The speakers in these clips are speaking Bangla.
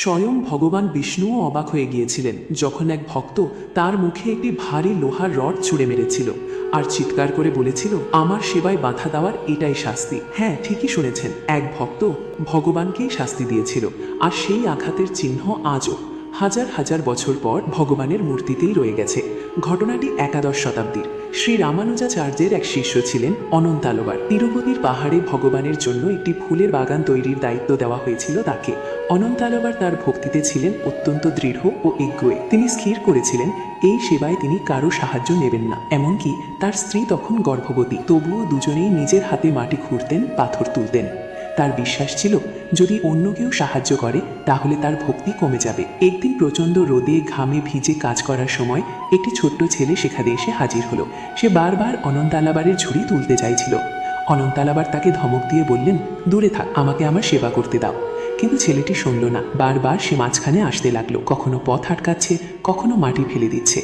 স্বয়ং ভগবান বিষ্ণুও অবাক হয়ে গিয়েছিলেন যখন এক ভক্ত তার মুখে একটি ভারী লোহার রড ছুঁড়ে মেরেছিল আর চিৎকার করে বলেছিল, আমার সেবায় বাধা দেওয়ার এটাই শাস্তি। হ্যাঁ, ঠিকই শুনেছেন, এক ভক্ত ভগবানকেই শাস্তি দিয়েছিল, আর সেই আঘাতের চিহ্ন আজও হাজার হাজার বছর পর ভগবানের মূর্তিতেই রয়ে গেছে। ঘটনাটি একাদশ শতাব্দীর। শ্রী রামানুজাচার্যের এক শিষ্য ছিলেন অনন্তালবার। তিরুপতির পাহাড়ে ভগবানের জন্য একটি ফুলের বাগান তৈরির দায়িত্ব দেওয়া হয়েছিল তাকে। অনন্তালবার তার ভক্তিতে ছিলেন অত্যন্ত দৃঢ় ও এগোয়ে। তিনি স্থির করেছিলেন এই সেবায় তিনি কারো সাহায্য নেবেন না। এমনকি তার স্ত্রী তখন গর্ভবতী, তবুও দুজনেই নিজের হাতে মাটি খুঁড়তেন, পাথর তুলতেন। তার বিশ্বাস ছিল যদি অন্য কেউ সাহায্য করে তাহলে তার ভক্তি কমে যাবে। একদিন প্রচণ্ড রোদে ঘামে ভিজে কাজ করার সময় একটি ছোট্ট ছেলে সেখানে এসে হাজির হলো। সে বারবার অনন্তালাবারের ঝুড়ি তুলতে চাইছিল। অনন্তালাবার তাকে ধমক দিয়ে বললেন, দূরে থাক, আমাকে আমার সেবা করতে দাও। কিন্তু ছেলেটি শুনল না। বারবার সে মাঝখানে আসতে লাগলো, কখনো পথ আটকাচ্ছে, কখনো মাটি ফেলে দিচ্ছে।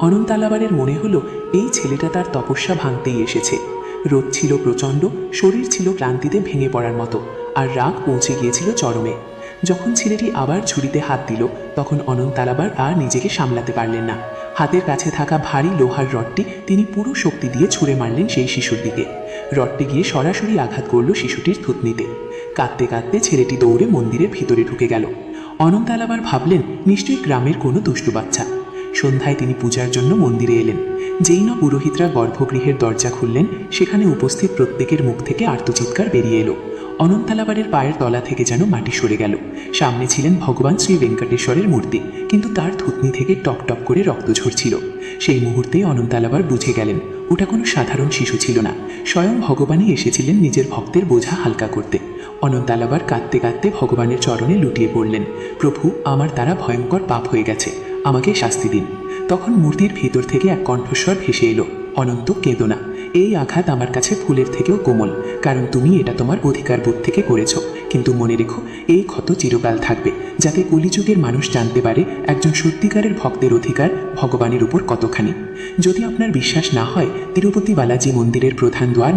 অনন্তালাবারের মনে হলো এই ছেলেটা তার তপস্যা ভাঙতেই এসেছে। রোদ ছিল প্রচণ্ড, শরীর ছিল ক্লান্তিতে ভেঙে পড়ার মতো, আর রাগ পৌঁছে গিয়েছিল চরমে। যখন ছেলেটি আবার ঝুড়িতে হাত দিল তখন অনন্তালাবার আর নিজেকে সামলাতে পারলেন না। হাতের কাছে থাকা ভারী লোহার রডটি তিনি পুরো শক্তি দিয়ে ছুঁড়ে মারলেন সেই শিশুর দিকে। রডটি গিয়ে সরাসরি আঘাত করল শিশুটির থুতনিতে। কাঁদতে কাঁদতে ছেলেটি দৌড়ে মন্দিরের ভিতরে ঢুকে গেল। অনন্তালাবার ভাবলেন নিশ্চয়ই গ্রামের কোনো দুষ্টু বাচ্চা। সন্ধ্যায় তিনি পূজার জন্য মন্দিরে এলেন। যেই না পুরোহিতরা গর্ভগৃহের দরজা খুললেন, সেখানে উপস্থিত প্রত্যেকের মুখ থেকে আর্তচিৎকার বেরিয়ে এলো। অনন্তালাবারের পায়ের তলা থেকে যেন মাটি সরে গেল। সামনে ছিলেন ভগবান শ্রী ভেঙ্কটেশ্বরের মূর্তি, কিন্তু তার থুতনি থেকে টপ টপ করে রক্ত ঝরছিল। সেই মুহূর্তে অনন্তালাবার বুঝে গেলেন ওটা কোনো সাধারণ শিশু ছিল না, স্বয়ং ভগবানই এসেছিলেন নিজের ভক্তের বোঝা হালকা করতে। অনন্তালাবার কাঁদতে কাঁদতে ভগবানের চরণে লুটিয়ে পড়লেন, প্রভু, আমার দ্বারা ভয়ঙ্কর পাপ হয়ে গেছে, আমাকে শাস্তি দিন। তখন মূর্তির ভিতর থেকে এক কণ্ঠস্বর ভেসে এলো, অনন্ত, কেঁদো না, এই আঘাত আমার কাছে ফুলের থেকেও কোমল, কারণ তুমি এটা তোমার অধিকার বোধ থেকে করেছো। কিন্তু মনে রেখো, এই ক্ষত চিরকাল থাকবে, যাতে কলিযুগের মানুষ জানতে পারে একজন সত্যিকারের ভক্তের অধিকার ভগবানের উপর কতখানি। যদি আপনার বিশ্বাস না হয়, তিরুপতি বালাজি মন্দিরের প্রধান দ্বার